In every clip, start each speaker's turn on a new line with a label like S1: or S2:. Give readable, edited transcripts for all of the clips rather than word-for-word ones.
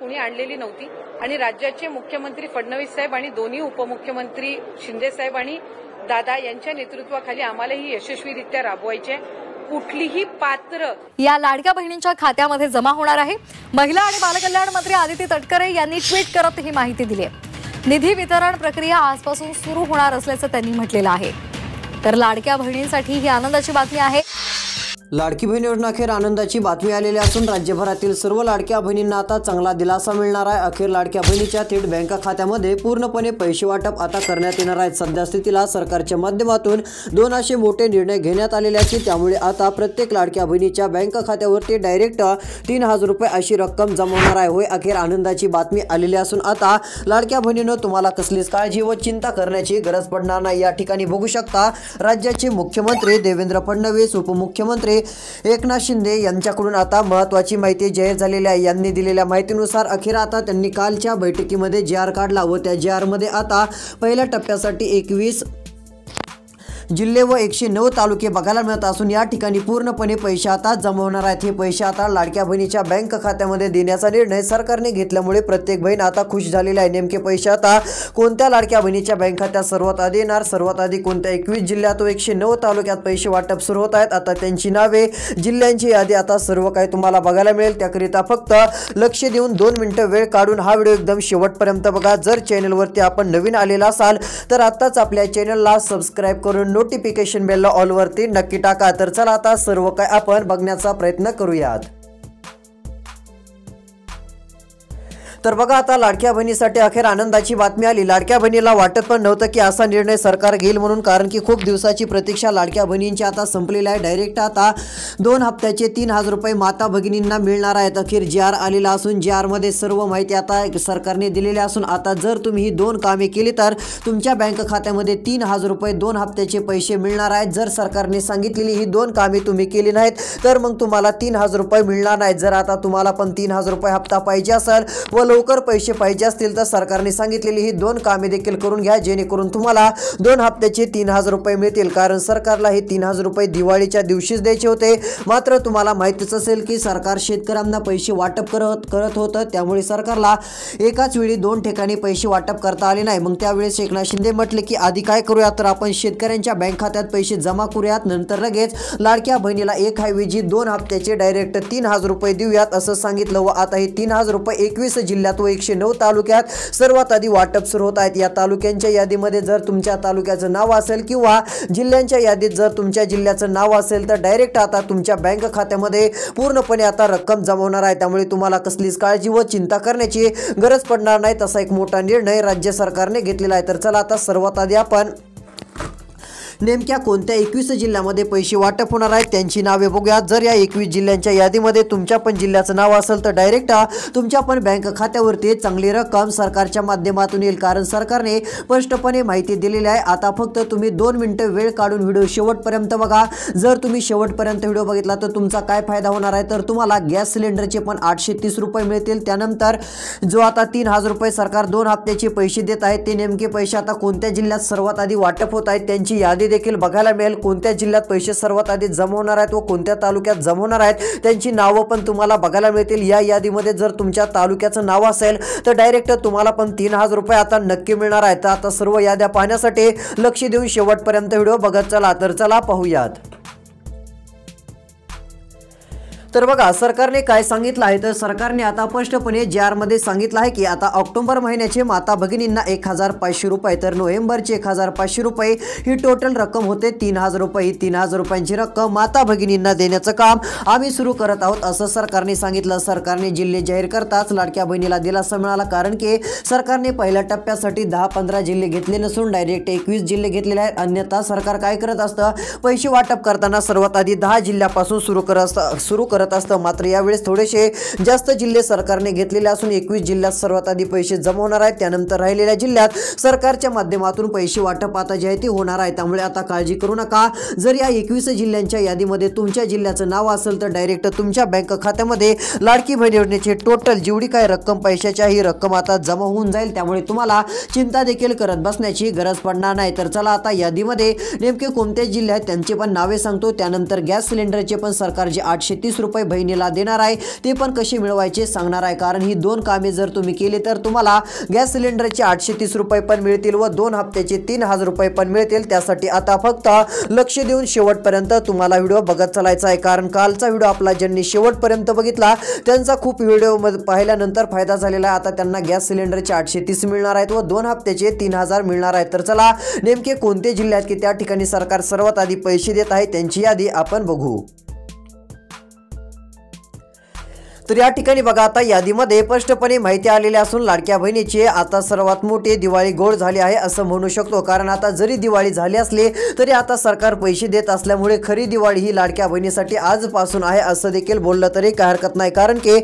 S1: कुणी आणलेली नव्हती आणि राज्याचे मुख्यमंत्री फडणवीस साहेब आणि दोन्ही उपमुख्यमंत्री शिंदे साहेब आणि दादा यांच्या नेतृत्वाखाली आम्हाला ही यशस्वीरित्या राबवायची आहे। कुठलीही पात्र
S2: या लाडक्या बहिणींच्या खात्यामध्ये जमा होणार आहे। महिला आणि बालकल्याण मंत्री आदिती तटकरे यांनी ट्विट करत ही माहिती दिली आहे। निधी वितरण प्रक्रिया आजपासून सुरू होणार असल्याचं त्यांनी म्हटलेलं आहे। तर लाडक्या बहिणींसाठी ही आनंदाची बातमी आहे।
S3: लाडकी बहीण योजना अखेर आनंदाची बातमी आलेली असून राज्यभरातील सर्व लाडक्या बहिणींना आता चांगला दिलासा मिळणार आहे। अखेर लाडक्या बहिणीच्या थेट बँक खात्यामध्ये पूर्णपणे पैसे वाटप आता करण्यात येणार आहे। सध्या स्थितीला सरकारच्या माध्यमातून दोन असे मोठे निर्णय घेण्यात आलेले आहेत, त्यामुळे आता प्रत्येक लाडक्या बहिणीच्या बँक खात्यावरती डायरेक्ट 3000 रुपये अशी रक्कम जमा होणार आहे। होय, अखेर आनंदाची बातमी आलेली असून आता लाडक्या बहिणींनो तुम्हाला कसलीच काळजी व चिंता करण्याची गरज पडणार नाही। या ठिकाणी बघू शकता राज्याचे मुख्यमंत्री देवेंद्र फडणवीस, उपमुख्यमंत्री एकनाथ शिंदे यांच्याकडून आता महत्त्वाची माहिती जाहीर झालेली आहे। यांनी दिलेल्या माहितीनुसार अखेर आता त्यांनी कालच्या बैठकीमध्ये जी आर काढला व त्या जी आर मध्ये आता पहिल्या टप्प्यासाठी 21 जिल्हे व 109 तालुके बघायला मिळत असून या ठिकाणी पूर्णपणे पैसे आता जमा होणार आहेत। हे पैसे आता लाडक्या बहिणीच्या बँक खात्यामध्ये देण्याचा निर्णय सरकारने घेतल्यामुळे प्रत्येक बहीण आता खुश झालेली आहे। नेमके पैसे आता कोणत्या लाडक्या बहिणीच्या बँक खात्यात सर्वात आधी येणार, सर्वात आधी कोणत्या 21 जिल्ह्यात व 109 तालुक्यात पैसे वाटप सुरू होत आहेत। आता त्यांची नावे, जिल्ह्यांची यादी आता सर्व काही तुम्हाला बघायला मिळेल। त्याकरिता फक्त लक्ष देऊन 2 मिनिटं वेळ काढून हा व्हिडिओ एकदम शेवटपर्यंत बघा। जर चॅनलवरती आपण नवीन आलेला असाल तर आताच आपल्या चॅनलला सबस्क्राइब करून नोटिफिकेशन बेल ऑल वरती नक्की टाका। तर चला आता सर्व काय आपण बघण्याचा प्रयत्न करूयात। तर बघा, आता लाडक्या बहिणीसाठी अखेर आनंदाची बातमी आली। लाडक्या बहिणीला वाटत पण नव्हतं की असा निर्णय सरकार घेईल म्हणून, कारण की खूप दिवसाची प्रतीक्षा लाडक्या बहिणींची आता संपलेली आहे। डायरेक्ट आता 2 हप्त्याचे 3000 रुपये माता भगिनींना मिळणार आहेत। अखेर जी आर आलेला असून जी आर मध्ये सर्व माहिती आता सरकारने दिलेली असून आता जर तुम्ही ही 2 कामे केली तर तुमच्या बँक खात्यामध्ये 3000 रुपये 2 हप्त्याचे पैसे मिळणार आहेत। जर सरकारने सांगितलेली ही 2 कामे तुम्ही केली नाहीत तर मग तुम्हाला 3000 रुपये मिळणार नाहीत। जर आता तुम्हाला पण 3000 रुपये हप्ता पाहिजे असेल व लवकर पैसे पाहिजे असतील तर सरकारने सांगितलेली ही 2 कामे देखील करून घ्या, जेणेकरून तुम्हाला 2 हप्त्याचे 3000 रुपये मिळतील। कारण सरकारला हे 3000 रुपये दिवाळीच्या दिवशीच द्यायचे होते, मात्र तुम्हाला माहितीच असेल की सरकार शेतकऱ्यांना पैसे वाटप करत होतं, त्यामुळे सरकारला एकाच वेळी 2 ठिकाणी पैसे वाटप करता आले नाही। मग त्यावेळेस एकनाथ शिंदे म्हटले की आधी काय करूया, तर आपण शेतकऱ्यांच्या बँक खात्यात पैसे जमा करूयात, नंतर लगेच लाडक्या बहिणीला एक ऐवजी 2 हप्त्याचे डायरेक्ट 3000 रुपये देऊयात असं सांगितलं। व आता हे 3000 रुपये 21 जिल्ह्यात व 109 तालुक्यात सर्वात आधी वाटप सुरू होत आहेत। या तालुक्यांच्या यादीमध्ये जर तुमच्या तालुक्याचं नाव असेल किंवा जिल्ह्यांच्या यादीत जर तुमच्या जिल्ह्याचं नाव असेल तर डायरेक्ट आता तुमच्या बँक खात्यामध्ये पूर्णपणे आता रक्कम जमा होणार आहे। त्यामुळे तुम्हाला कसलीच काळजी व चिंता करण्याची गरज पडणार नाही। तसा एक मोठा निर्णय राज्य सरकारने घेतलेला आहे। तर चला आता सर्वात आधी आपण नेमक्या कोणत्या 21 जिल्ह्यामध्ये पैसे वाटप होणार आहेत त्यांची नावे बघूया। जर या 21 जिल्ह्यांच्या यादीमध्ये तुमच्या पण जिल्ह्याचं नाव असेल तर डायरेक्ट तुमच्या पण बँक खात्यावरती चांगली रक्कम सरकारच्या माध्यमातून येईल, कारण सरकारने स्पष्टपणे माहिती दिलेली आहे। आता फक्त तुम्ही 2 मिनिटं वेळ काढून व्हिडिओ शेवटपर्यंत बघा। जर तुम्ही शेवटपर्यंत व्हिडिओ बघितला तर तुमचा काय फायदा होणार आहे, तर तुम्हाला गॅस सिलेंडरचे पण 830 रुपये मिळतील। त्यानंतर जो आता 3000 रुपये सरकार 2 हप्त्याचे पैसे देत आहे ते नेमके पैसे आता कोणत्या जिल्ह्यात सर्वात आधी वाटप होत आहेत त्यांची यादी देखील बघायला मिळेल। कोणत्या जिल्ह्यात पैसे सर्वात आधी जमा होणार आहेत व कोणत्या तालुक्यात जमा होणार आहेत त्यांची नावं पण तुम्हाला बघायला मिळतील। या यादीमध्ये जर तुमच्या तालुक्याचं नाव असेल तर डायरेक्ट तुम्हाला पण 3000 रुपये आता नक्की मिळणार आहेत। आता सर्व याद्या पाहण्यासाठी लक्ष देऊन शेवटपर्यंत व्हिडिओ बघत चला। तर चला पाहूयात। तर बघा, सरकारने काय सांगितलं आहे, तर सरकारने आता स्पष्टपणे जी आर मध्ये सांगितलं आहे की आता ऑक्टोबर महिन्याचे माता भगिनींना 1500 रुपये तर नोव्हेंबरचे 1500 रुपये ही टोटल रक्कम होते 3000 रुपये। ही 3000 रुपयांची रक्कम माता भगिनींना देण्याचं काम आम्ही सुरू करत आहोत असं सरकारने सांगितलं। सरकारने जिल्हे जाहीर करताच लाडक्या बहिणीला दिलासा मिळाला, कारण की सरकारने पहिल्या टप्प्यासाठी 10-15 जिल्हे घेतले नसून डायरेक्ट 21 जिल्हे घेतलेले आहेत। अन्यथा सरकार काय करत असतं, पैसे वाटप करताना सर्वात आधी 10 जिल्ह्यापासून सुरू करत असतं। मात्र यावेळेस थोडेसे जास्त जिल्हे सरकारने घेतलेले असून 21 जिल्ह्यात सर्वात आधी पैसे जमा होणार आहेत। त्यानंतर राहिलेल्या जिल्ह्यात सरकारच्या माध्यमातून पैसे वाटप आता जे आहे ते होणार आहे। त्यामुळे आता काळजी करू नका। जर या 21 जिल्ह्यांच्या यादीमध्ये तुमच्या जिल्ह्याचं नाव असेल तर डायरेक्ट तुमच्या बँक खात्यामध्ये लाडकी बहीण योजनेची टोटल जेवढी काय रक्कम पैशाची ही रक्कम आता जमा होऊन जाईल। त्यामुळे तुम्हाला चिंता देखील करत बसण्याची गरज पडणार नाही। तर चला आता यादीमध्ये नेमके कोणते जिल्हे आहेत त्यांची पण नावे सांगतो। त्यानंतर गॅस सिलेंडरचे पण सरकार जे 830 रुपये बहिणीला देणार आहे, ते पण कसे मिळवायचे सांगणार आहे. कारण ही 2 कामे जर तुम्ही केली तर तुम्हाला गॅस सिलेंडरचे 830 रुपये पण मिळतील व 2 हप्त्याचे 3000 रुपये पण मिळतील. त्यासाठी आता फक्त लक्ष देऊन शेवटपर्यंत तुम्हाला व्हिडिओ बघत चालायचा आहे. कारण कालचा व्हिडिओ आपला ज्यांनी शेवटपर्यंत बघितला त्यांचा खूप व्हिडिओ पाहिल्यानंतर फायदा झालेला आहे. आता त्यांना गॅस सिलेंडरचे 830 मिळणार आहेत व 2 हप्त्याचे 3000 मिळणार आहेत. तर चला नेमके कोणते जिल्हे आहेत की त्या ठिकाणी सरकार सर्वात आधी पैसे देत आहे त्यांची यादी आपण बघू. तर या ठिकाणी बघा आता यादीमध्ये स्पष्टपणे माहिती आलेली असून लाडक्या बहिणीची आता सर्वात मोठी दिवाळी गोड झाली आहे असं म्हणू शकतो. कारण आता जरी दिवाळी झाली असली तरी आता सरकार पैसे देत असल्यामुळे खरी दिवाळी ही लाडक्या बहिणीसाठी आजपासून आहे असं देखील बोललं तरी काही हरकत नाही. कारण की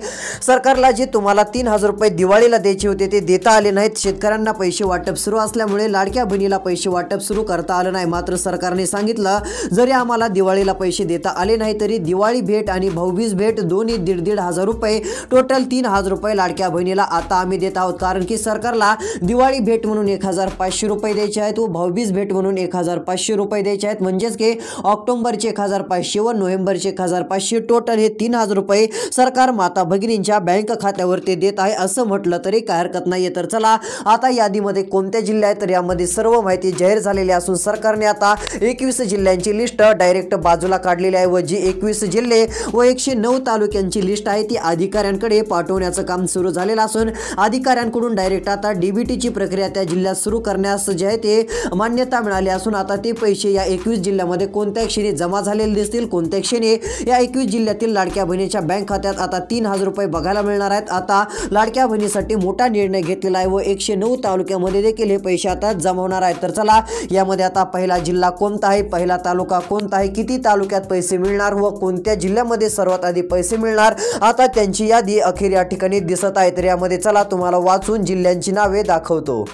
S3: सरकारला जे तुम्हाला 3000 रुपये दिवाळीला द्यायचे होते ते देता आले नाहीत. शेतकऱ्यांना पैसे वाटप सुरू असल्यामुळे लाडक्या बहिणीला पैसे वाटप सुरू करता आलं नाही. मात्र सरकारने सांगितलं जरी आम्हाला दिवाळीला पैसे देता आले नाही तरी दिवाळी भेट आणि भाऊबीज भेट दोन्ही 1,500 रुपये टोटल 3000 रुपये लाडक्या बहिणीला आता आम्ही देत आहोत. कारण की सरकारला दिवाळी भेट म्हणून 1500 रुपये द्यायचे आहेत व भाऊबीज भेट म्हणून 1500 रुपये द्यायचे आहेत. म्हणजेच की ऑक्टोबरचे 1500 व नोव्हेंबरचे 1500 टोटल हे 3000 रुपये सरकार माता भगिनींच्या बँक खात्यावर ते देत आहे असं म्हटलं तरी काही हरकत नाहीये. तर चला आता यादीमध्ये कोणत्या जिल्हे आहेत तर यामध्ये सर्व माहिती जाहीर झालेली असून सरकारने आता 21 जिल्ह्यांची लिस्ट डायरेक्ट बाजूला काढलेली आहे व जी 21 जिल्हे व 109 तालुक्यांची लिस्ट आहे ती अधिकाऱ्यांकडे पाठवण्याचं काम सुरू झालेलं असून अधिकाऱ्यांकडून डायरेक्ट आता डीबीटीची प्रक्रिया त्या जिल्ह्यात सुरू करण्यास जे आहे ते मान्यता मिळाली असून आता ते पैसे या 21 जिल्ह्यामध्ये कोणत्या क्षणी जमा झालेले दिसतील, कोणत्या क्षणी या 21 जिल्ह्यातील लाडक्या बहिणीच्या बँक खात्यात आता 3000 रुपये बघायला मिळणार आहेत. आता लाडक्या बहिणीसाठी मोठा निर्णय घेतलेला आहे व 109 तालुक्यामध्ये देखील हे पैसे आता जमा होणार आहेत. तर चला यामध्ये आता पहिला जिल्हा कोणता आहे, पहिला तालुका कोणता आहे, किती तालुक्यात पैसे मिळणार व कोणत्या जिल्ह्यामध्ये सर्वात आधी पैसे मिळणार आता त्यांची यादी अखेर या ठिकाणी दिसत आहे. तर यामध्ये चला तुम्हाला वाचून जिल्ह्यांची नावे दाखवतो.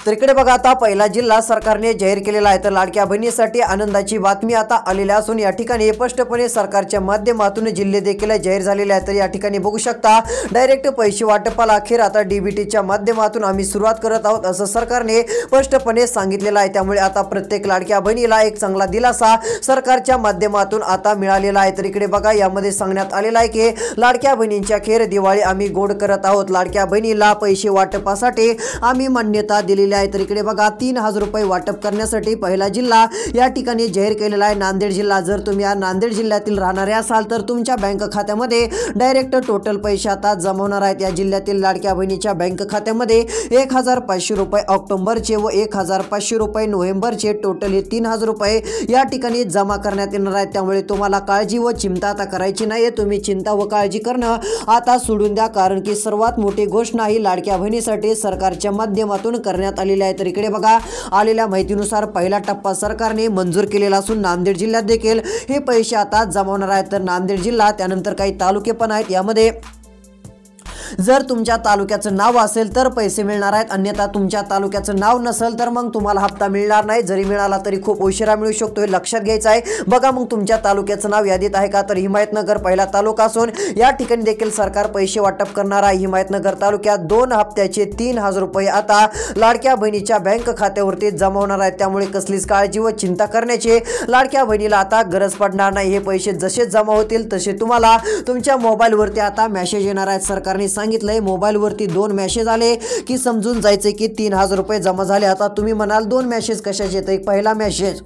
S3: तर इकडे बघा आता पहिला जिल्हा सरकारने जाहीर केलेला आहे. तर लाडक्या बहिणीसाठी आनंदाची बातमी आता आलेली असून या ठिकाणी स्पष्टपणे सरकारच्या माध्यमातून जिल्हे देखील जाहीर झालेले आहेत. तर या ठिकाणी बघू शकता डायरेक्ट पैसे वाटपाला अखेर आता डीबीटीच्या माध्यमातून आम्ही सुरुवात करत आहोत असं सरकारने स्पष्टपणे सांगितलेलं आहे. त्यामुळे आता प्रत्येक लाडक्या बहिणीला एक चांगला दिलासा सरकारच्या माध्यमातून आता मिळालेला आहे. तर इकडे बघा यामध्ये सांगण्यात आलेलं आहे की लाडक्या बहिणींची अखेर दिवाळी आम्ही गोड करत आहोत. लाडक्या बहिणीला पैसे वाटपासाठी आम्ही मान्यता दिलेली आहे. तर इकडे बघा 3000 रुपये वाटप करण्यासाठी पहिला जिल्हा या ठिकाणी जाहीर केलेला आहे नांदेड जिल्हा. जर तुम्ही या नांदेड जिल्ह्यातील राहणारे असाल तर तुमच्या बँक खात्यामध्ये डायरेक्ट टोटल पैसे आता जमा होणार आहेत. या जिल्ह्यातील लाडक्या बहिणीच्या बँक खात्यामध्ये 1500 रुपये ऑक्टोबरचे व 1500 रुपये नोव्हेंबरचे टोटल हे 3000 रुपये या ठिकाणी जमा करण्यात येणार आहेत. त्यामुळे तुम्हाला काळजी व चिंता आता करायची नाही. तुम्ही चिंता व काळजी करणं आता सोडून द्या. कारण की सर्वात मोठी घोषणा ही लाडक्या बहिणीसाठी सरकारच्या माध्यमातून करण्यात आलेली आहे. तर इकडे बघा आलेल्या माहितीनुसार पहिला टप्पा सरकारने मंजूर केलेला असून नांदेड जिल्ह्यात देखील हे पैसे आता जमा होणार आहेत. तर नांदेड जिल्हा त्यानंतर काही तालुके पण आहेत. यामध्ये जर तुमच्या तालुक्याचं नाव असेल तर पैसे मिळणार आहेत, अन्यथा तुमच्या तालुक्याचं नाव नसेल तर मग तुम्हाला हप्ता मिळणार नाही. जरी मिळाला तरी खूप उशिरा मिळू शकतो हे लक्षात घ्यायचं आहे. बघा मग तुमच्या तालुक्याचं नाव यादीत आहे का तर हिमायतनगर पहिला तालुका असून या ठिकाणी देखील सरकार पैसे वाटप करणार आहे. हिमायतनगर तालुक्यात 2 हप्त्याचे 3000 रुपये आता लाडक्या बहिणीच्या बँक खात्यावरती जमा होणार आहेत. त्यामुळे कसलीच काळजी व चिंता करण्याची लाडक्या बहिणीला आता गरज पडणार नाही. हे पैसे जसे जमा होतील तसे तुम्हाला तुमच्या मोबाईलवरती आता मेसेज येणार आहेत. सरकारने सांगितलंय मोबाईलवरती 2 मेसेज आले की समजून जायचे की 3000 रुपये जमा झाले. आता तुम्ही म्हणाल 2 मेसेज कशाचे येत? एक पहिला मेसेज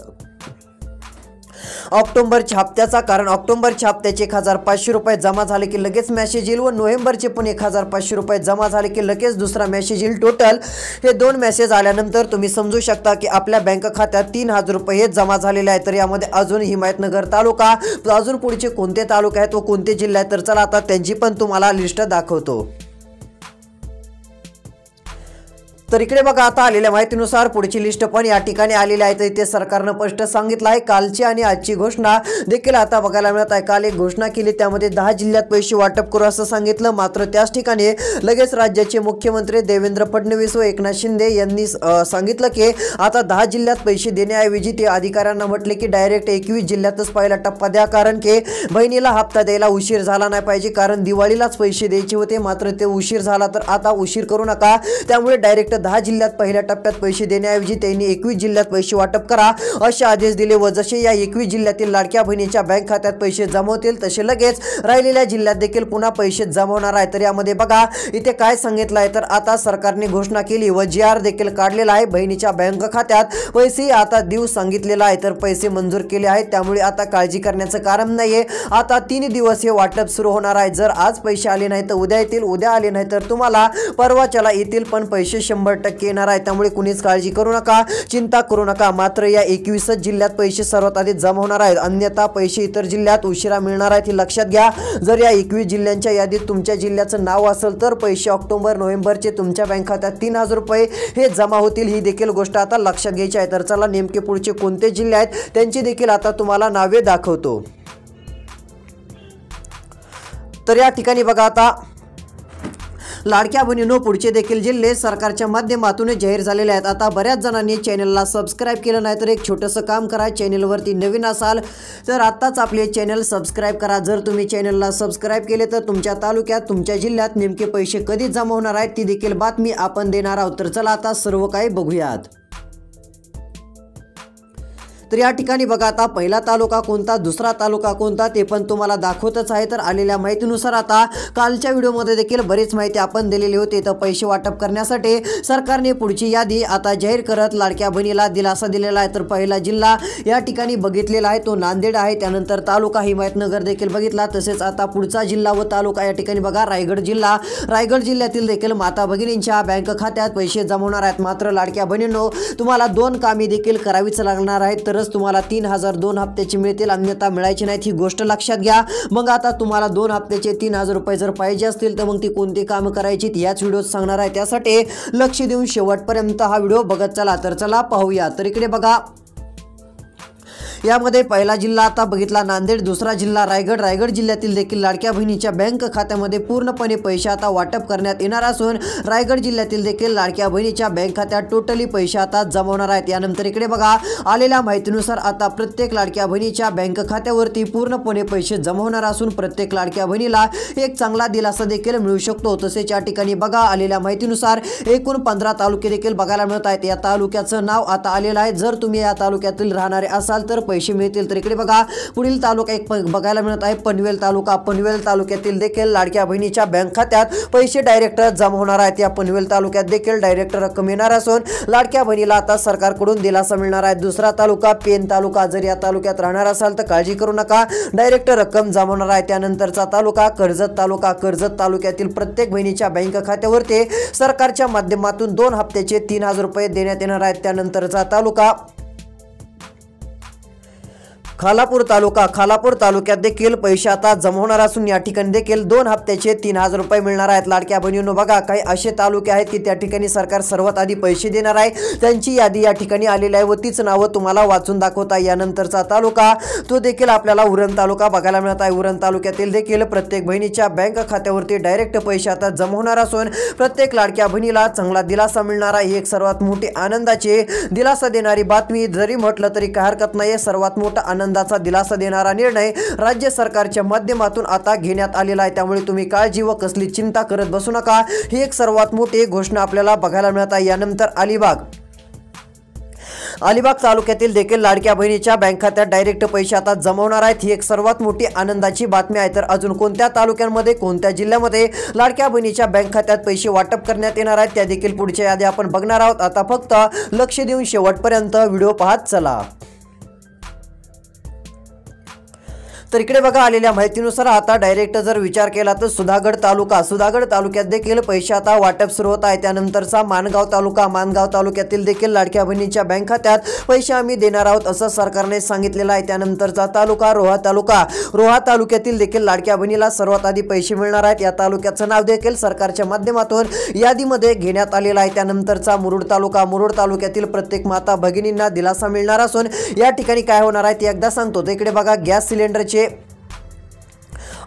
S3: ऑक्टोबरच्या हप्त्याचा, कारण ऑक्टोबरच्या हप्त्याचे 1500 रुपये जमा झाले की लगेच मेसेज येईल व नोव्हेंबरचे पण 1500 रुपये जमा झाले की लगेच दुसरा मेसेज येईल. टोटल हे 2 मेसेज आल्यानंतर तुम्ही समजू शकता की आपल्या बँक खात्यात 3000 रुपये हे जमा झालेले आहेत. तर यामध्ये अजून हिमायतनगर तालुका, अजून पुढचे कोणते तालुके आहेत व कोणते जिल्हे आहेत तर चला आता त्यांची पण तुम्हाला लिस्ट दाखवतो. तर इकडे बघा आता आलेल्या माहितीनुसार पुढची लिस्ट पण या ठिकाणी आलेली आहे. तर इथे सरकारनं स्पष्ट सांगितलं आहे. कालची आणि आजची घोषणा देखील आता बघायला मिळत आहे. काल एक घोषणा केली त्यामध्ये 10 जिल्ह्यात पैसे वाटप करू असं सांगितलं. मात्र त्याच ठिकाणी लगेच राज्याचे मुख्यमंत्री देवेंद्र फडणवीस व एकनाथ शिंदे यांनी सांगितलं की आता 10 जिल्ह्यात पैसे देण्याऐवजी ते अधिकाऱ्यांना म्हटले की डायरेक्ट 21 जिल्ह्यातच पहिला टप्पा द्या. कारण की बहिणीला हप्ता द्यायला उशीर झाला नाही पाहिजे. कारण दिवाळीलाच पैसे द्यायचे होते मात्र ते उशीर झाला तर आता उशीर करू नका. त्यामुळे डायरेक्ट 10 जिल्ह्यात पहिल्या टप्प्यात पैसे देण्याऐवजी त्यांनी 21 जिल्ह्यात पैसे वाटप करा असे आदेश दिले व जसे या 21 जिल्ह्यातील लाडक्या बहिणीच्या बँक खात्यात पैसे जमा होतील तसे लगेच राहिलेल्या जिल्ह्यात देखील पुन्हा पैसे जमा होणार आहे। तर यामध्ये बघा इथे काय सांगितलं आहे, तर आता सरकारने घोषणा केली व GR देखील काढलेला आहे। बहिणीच्या बँक खात्यात पैसे आता देऊ सांगितलेला आहे, तर पैसे मंजूर केले आहेत, त्यामुळे आता काळजी करण्याचं कारण नाहीये। आता 3 दिवस हे वाटप सुरू होणार आहे। जर आज पैसे आले नाही तर उद्या येतील, उद्या आले नाही तर तुम्हाला परवाच्याला येतील, पण पैसे 100% येणार आहे। त्यामुळे कुणीच काळजी करू नका, चिंता करू नका। मात्र या 21 जिल्ह्यात पैसे सर्वात आधी जमा होणार आहेत, अन्यथा पैसे इतर जिल्ह्यात उशिरा मिळणार आहेत हे लक्षात घ्या। जर या 21 जिल्ह्यांच्या यादीत तुमच्या जिल्ह्याचं नाव असेल तर पैसे ऑक्टोबर नोव्हेंबरचे तुमच्या बँक खात्यात 3000 रुपये हे जमा होतील, ही देखील गोष्ट आता लक्षात घ्यायची आहे। तर चला नेमके पुढचे कोणते जिल्हे आहेत त्यांची देखील आता तुम्हाला नावे दाखवतो। तर या ठिकाणी बघा आता लाडक्या बहिणींनो पुढचे देखील जिल्हे सरकारच्या माध्यमातून जाहीर झालेले आहेत। आता बऱ्याच जणांनी चॅनलला सबस्क्राइब केलं नाही तर एक छोटंसं काम करा, चॅनलवरती नवीन असाल तर आत्ताच आपले चॅनल सबस्क्राइब करा। जर तुम्ही चॅनलला सबस्क्राइब केले तर तुमच्या तालुक्यात तुमच्या जिल्ह्यात नेमके पैसे कधी जमा होणार आहेत ती देखील बातमी आपण देणार आहोत। तर चला आता सर्व काही बघूयात। तर या ठिकाणी बघा आता पहिला तालुका कोणता, दुसरा तालुका कोणता ते पण तुम्हाला दाखवतच आहे। तर आलेल्या माहितीनुसार आता कालच्या व्हिडिओमध्ये देखील बरीच माहिती आपण दिलेली होती। तर पैसे वाटप करण्यासाठी सरकारने पुढची यादी आता जाहीर करत लाडक्या बहिणीला दिलासा दिलेला आहे। तर पहिला जिल्हा या ठिकाणी बघितलेला आहे तो नांदेड आहे, त्यानंतर तालुका हिमायतनगर देखील बघितला, तसेच आता पुढचा जिल्हा व तालुका या ठिकाणी बघा रायगड जिल्हा। रायगड जिल्ह्यातील देखील माता भगिनींच्या बँक खात्यात पैसे जमा होणार आहेत। मात्र लाडक्या बहिणींनो तुम्हाला 2 कामे देखील करावीच लागणार आहेत, तरच तुम्हाला 3000 2 हप्त्याचे मिळतील, अन्यथा मिळायचे नाहीत, ही गोष्ट लक्षात घ्या। मग आता तुम्हाला 2 हप्त्याचे 3000 रुपये जर पाहिजे असतील तर मग ती कोणती कामं करायची याच व्हिडिओत सांगणार आहे। त्यासाठी लक्ष देऊन शेवटपर्यंत हा व्हिडिओ बघत चला। तर चला पाहूया। तर इकडे बघा यामध्ये पहिला जिल्हा आता बघितला नांदेड, दुसरा जिल्हा रायगड। रायगड जिल्ह्यातील देखील लाडक्या बहिणीच्या बँक खात्यामध्ये पूर्णपणे पैसे आता वाटप करण्यात येणार असून रायगड जिल्ह्यातील देखील लाडक्या बहिणीच्या बँक खात्यात टोटली पैसे आता जमा होणार आहेत। यानंतर इकडे बघा आलेल्या माहितीनुसार आता प्रत्येक लाडक्या बहिणीच्या बँक खात्यावरती पूर्णपणे पैसे जमा होणार असून प्रत्येक लाडक्या बहिणीला एक चांगला दिलासा देखील मिळू शकतो। तसेच या ठिकाणी बघा आलेल्या माहितीनुसार एकूण 15 तालुके देखील बघायला मिळत आहेत। या तालुक्याचं नाव आता आलेलं आहे। जर तुम्ही या तालुक्यातील राहणारे असाल तर पैसे मिळतील। तर इकडे बघा पुढील तालुका एक बघायला मिळत आहे पनवेल तालुका। पनवेल तालुक्यातील देखील लाडक्या बहिणीच्या बँक खात्यात पैसे डायरेक्ट जमा होणार आहेत। या पनवेल तालुक्यात देखील डायरेक्ट रक्कम येणार असून लाडक्या बहिणीला आता सरकारकडून दिलासा मिळणार आहे। दुसरा तालुका पेन तालुका। जर या तालुक्यात राहणार असाल तर काळजी करू नका, डायरेक्ट रक्कम जमा होणार आहे। त्यानंतरचा तालुका कर्जत तालुका। कर्जत तालुक्यातील प्रत्येक बहिणीच्या बँक खात्यावरती सरकारच्या माध्यमातून 2 हप्त्याचे 3000 रुपये देण्यात येणार आहेत। त्यानंतरचा तालुका खालापूर तालुका। खालापूर तालुक्यात देखील पैसे आता जमा होणार असून या ठिकाणी देखील 2 हप्त्याचे 3000 रुपये मिळणार आहेत। लाडक्या बहिणींनो बघा काही असे तालुके आहेत की त्या ठिकाणी सरकार सर्वात आधी पैसे देणार आहे, त्यांची यादी या ठिकाणी आलेली आहे व तीच नावं तुम्हाला वाचून दाखवता। यानंतरचा तालुका तो देखील आपल्याला उरण तालुका बघायला मिळत आहे। उरण तालुक्यातील देखील प्रत्येक बहिणीच्या बँक खात्यावरती डायरेक्ट पैसे आता जमा होणार असून प्रत्येक लाडक्या बहिणीला चांगला दिलासा मिळणार आहे। ही एक सर्वात मोठी आनंदाची दिलासा देणारी बातमी जरी म्हटलं तरी काही हरकत नाही। सर्वात मोठा आनंदाचा दिलासा देणारा निर्णय राज्य सरकारच्या माध्यमातून आता घेण्यात आलेला आहे, त्यामुळे तुम्ही काळजी व कसली चिंता करत बसू नका। ही एक सर्वात मोठी घोषणा आपल्याला बघायला मिळत आहे। यानंतर अलिबाग तालुक्यातील देखील लाडक्या बहिणीच्या बँक खात्यात डायरेक्ट पैसे आता जमा होणार आहेत। ही एक सर्वात मोठी आनंदाची बातमी आहे। तर अजून कोणत्या तालुक्यांमध्ये कोणत्या जिल्ह्यामध्ये लाडक्या बहिणीच्या बँक खात्यात पैसे वाटप करण्यात येणार आहेत त्या देखील पुढच्या यादी आपण बघणार आहोत। आता फक्त लक्ष देऊन शेवटपर्यंत व्हिडिओ पाहत चला। तर इकडे बघा आलेल्या माहितीनुसार आता डायरेक्ट जर विचार केला तर सुधागड तालुका। सुधागड तालुक्यात देखील पैसे आता वाटप सुरू होत आहे। त्यानंतरचा माणगाव तालुका। माणगाव तालुक्यातील देखील लाडक्या बहिणीच्या बँक खात्यात पैसे आम्ही देणार आहोत असं सरकारने सांगितलेलं आहे। त्यानंतरचा तालुका रोहा तालुका। रोहा तालुक्यातील देखील लाडक्या बहिणीला सर्वात आधी पैसे मिळणार आहेत। या तालुक्याचं नाव देखील सरकारच्या माध्यमातून यादीमध्ये घेण्यात आलेलं आहे। त्यानंतरचा मुरुड तालुका। मुरुड तालुक्यातील प्रत्येक माता भगिनींना दिलासा मिळणार असून या ठिकाणी काय होणार आहे ते एकदा सांगतो। तर इकडे बघा गॅस सिलेंडरचे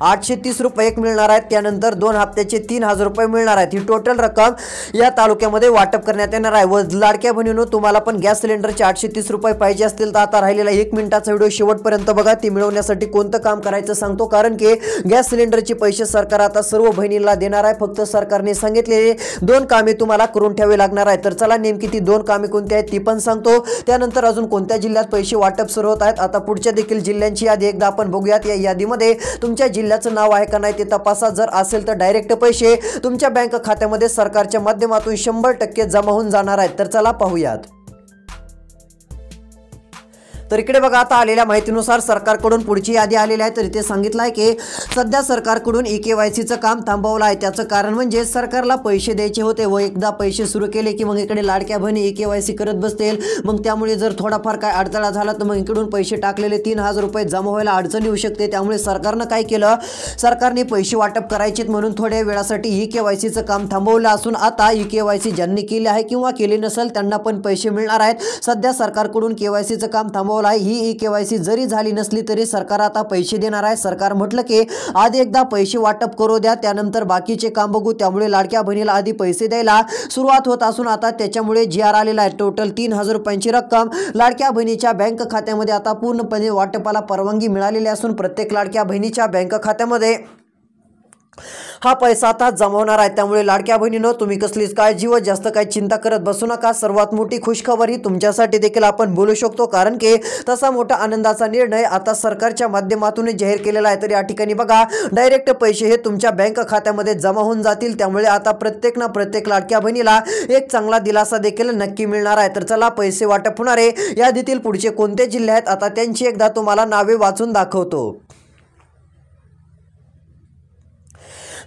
S3: 830 रुपये एक मिळणार आहेत. त्यानंतर 2 हप्त्याचे 3000 रुपये मिळणार आहेत. ही टोटल रक्कम या तालुक्यामध्ये वाटप करण्यात येणार आहे. व लाडक्या बहिणींनो, तुम्हाला पण गॅस सिलेंडरचे 830 रुपये पाहिजे असतील तर आता राहिलेला 1 मिनिटाचा व्हिडिओ शेवटपर्यंत बघा. ती मिळवण्यासाठी कोणतं काम करायचं सांगतो, कारण की गॅस सिलेंडरचे पैसे सरकार आता सर्व बहिणींना देणार आहे. फक्त सरकारने सांगितलेले 2 कामे तुम्हाला करून ठेवावे लागणार आहे. तर चला नेमकी ती 2 कामे कोणती आहेत ती पण सांगतो. त्यानंतर अजून कोणत्या जिल्ह्यात पैसे वाटप सुरू होत आहेत. आता पुढच्या देखील जिल्ह्यांची यादी एकदा आपण बघूयात. या यादीमध्ये तुमच्या जिल्ह्याचं नाव आहे का नाही ते तपासा. जर असेल तर डायरेक्ट पैसे तुमच्या बँक खात्यामध्ये सरकारच्या माध्यमातून 100% जमा होऊन जाणार आहेत. तर चला पाहूयात. तर इकडे बघा, आता आलेल्या माहितीनुसार सरकारकडून पुढची यादी आलेली आहे. तर इथे सांगितलं आहे की सध्या सरकारकडून EKYCचं काम थांबवलं आहे. त्याचं कारण म्हणजे सरकारला पैसे द्यायचे होते व एकदा पैसे सुरू केले की मग इकडे लाडक्या बहिणी EKYC करत बसतील. मग त्यामुळे जर थोडाफार काय अडथळा झाला तर मग इकडून पैसे टाकलेले 3000 रुपये जमा व्हायला अडचण येऊ शकते. त्यामुळे सरकारनं काय केलं, सरकारने पैसे वाटप करायचेत म्हणून थोड्या वेळासाठी EKYCचं काम थांबवलं असून आता EKYC ज्यांनी केले आहे किंवा केले नसेल त्यांना पण पैसे मिळणार आहेत. सध्या सरकारकडून KYCचं काम थांबवलं आहे. ही EKYC जरी झाली नसली तरी सरकार आता पैसे देणार आहे. सरकार म्हटलं की आधी एकदा पैसे वाटप करू द्या, त्यानंतर बाकीचे काम बघू. त्यामुळे लाडक्या बहिणीला आधी पैसे द्यायला सुरुवात होत असून आता त्याच्यामुळे GR आलेला आहे. टोटल 3000 रुपयांची रक्कम लाडक्या बहिणीच्या बँक खात्यामध्ये आता पूर्णपणे वाटपाला परवानगी मिळालेली असून प्रत्येक लाडक्या बहिणीच्या बँक खात्यामध्ये हा पैसा आता जमा होणार आहे. त्यामुळे लाडक्या बहिणींनो, तुम्ही कसलीच काळजी व जास्त काही चिंता करत बसू नका. सर्वात मोठी खुशखबर ही तुमच्यासाठी देखील आपण बोलू शकतो, कारण की तसा मोठा आनंदाचा निर्णय आता सरकारच्या माध्यमातून जाहीर केलेला आहे. तर या ठिकाणी बघा, डायरेक्ट पैसे हे तुमच्या बँक खात्यामध्ये जमा होऊन जातील. त्यामुळे आता प्रत्येक लाडक्या बहिणीला एक चांगला दिलासा देखील नक्की मिळणार आहे. तर चला, पैसे वाटप होणारे यादीतील पुढचे कोणते जिल्हे आहेत आता त्यांची एकदा तुम्हाला नावे वाचून दाखवतो.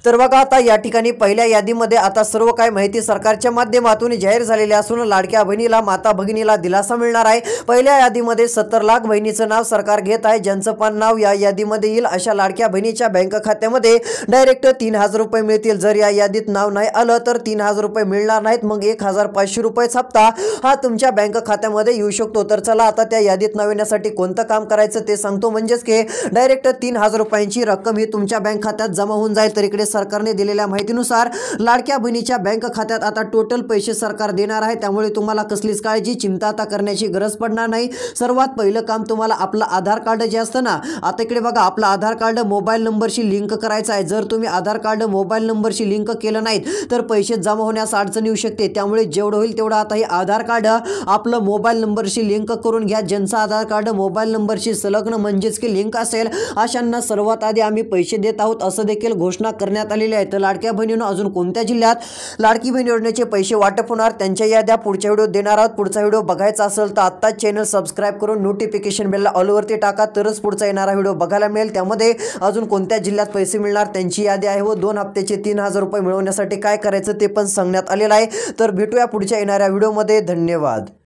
S3: तर बघा, आता या ठिकाणी पहिल्या यादीमध्ये आता सर्व काही माहिती सरकारच्या माध्यमातून जाहीर झालेली असून लाडक्या बहिणीला, माता भगिनीला दिलासा मिळणार आहे. पहिल्या यादीमध्ये 70 लाख बहिणीचं नाव सरकार घेत आहे. ज्यांचं पण नाव या यादीमध्ये येईल अशा लाडक्या बहिणीच्या बँक खात्यामध्ये डायरेक्ट 3000 रुपये मिळतील. जर या यादीत नाव नाही आलं तर 3000 रुपये मिळणार नाहीत. मग 1500 रुपये हप्ता हा तुमच्या बँक खात्यामध्ये येऊ शकतो. तर चला, आता त्या यादीत नाव येण्यासाठी कोणतं काम करायचं ते सांगतो. म्हणजेच की डायरेक्ट 3000 रुपयांची रक्कम ही तुमच्या बँक खात्यात जमा होऊन जाईल. तर इकडे सरकारने दिलेल्या माहितीनुसार लाडक्या बहिणीच्या बँक खात्यात आता टोटल पैसे सरकार देणार आहे. त्यामुळे तुम्हाला कसलीच काळजी, चिंता आता करण्याची गरज पडणार नाही. सर्वात पहिलं काम तुम्हाला आपलं आधार कार्ड जे असतं ना, आता इकडे बघा, आपलं आधार कार्ड मोबाईल नंबरशी लिंक करायचं आहे. जर तुम्ही आधार कार्ड मोबाईल नंबरशी लिंक केलं नाहीत तर पैसे जमा होण्यास अडचण येऊ शकते. त्यामुळे जेवढं होईल तेवढं आता हे आधार कार्ड आपलं मोबाईल नंबरशी लिंक करून घ्या. ज्यांचं आधार कार्ड मोबाईल नंबरशी संलग्न म्हणजेच की लिंक असेल अशांना सर्वात आधी आम्ही पैसे देत आहोत असं देखील घोषणा करण्यात आलेली आहे. तर लाडक्या बहिणींनो, अजून कोणत्या जिल्ह्यात लाडकी बहीण योजनेचे पैसे वाटप होणार त्यांच्या याद्या पुढच्या व्हिडिओ देणार आहोत. पुढचा व्हिडिओ बघायचा असेल तर आत्ताच चॅनल सबस्क्राईब करून नोटिफिकेशन बेलला ऑलवरती टाका, तरच पुढचा येणारा व्हिडिओ बघायला मिळेल. त्यामध्ये अजून कोणत्या जिल्ह्यात पैसे मिळणार त्यांची यादी आहे व 2 हप्त्याचे 3000 रुपये मिळवण्यासाठी काय करायचं ते पण सांगण्यात आलेलं आहे. तर भेटूया पुढच्या येणाऱ्या व्हिडिओमध्ये. धन्यवाद.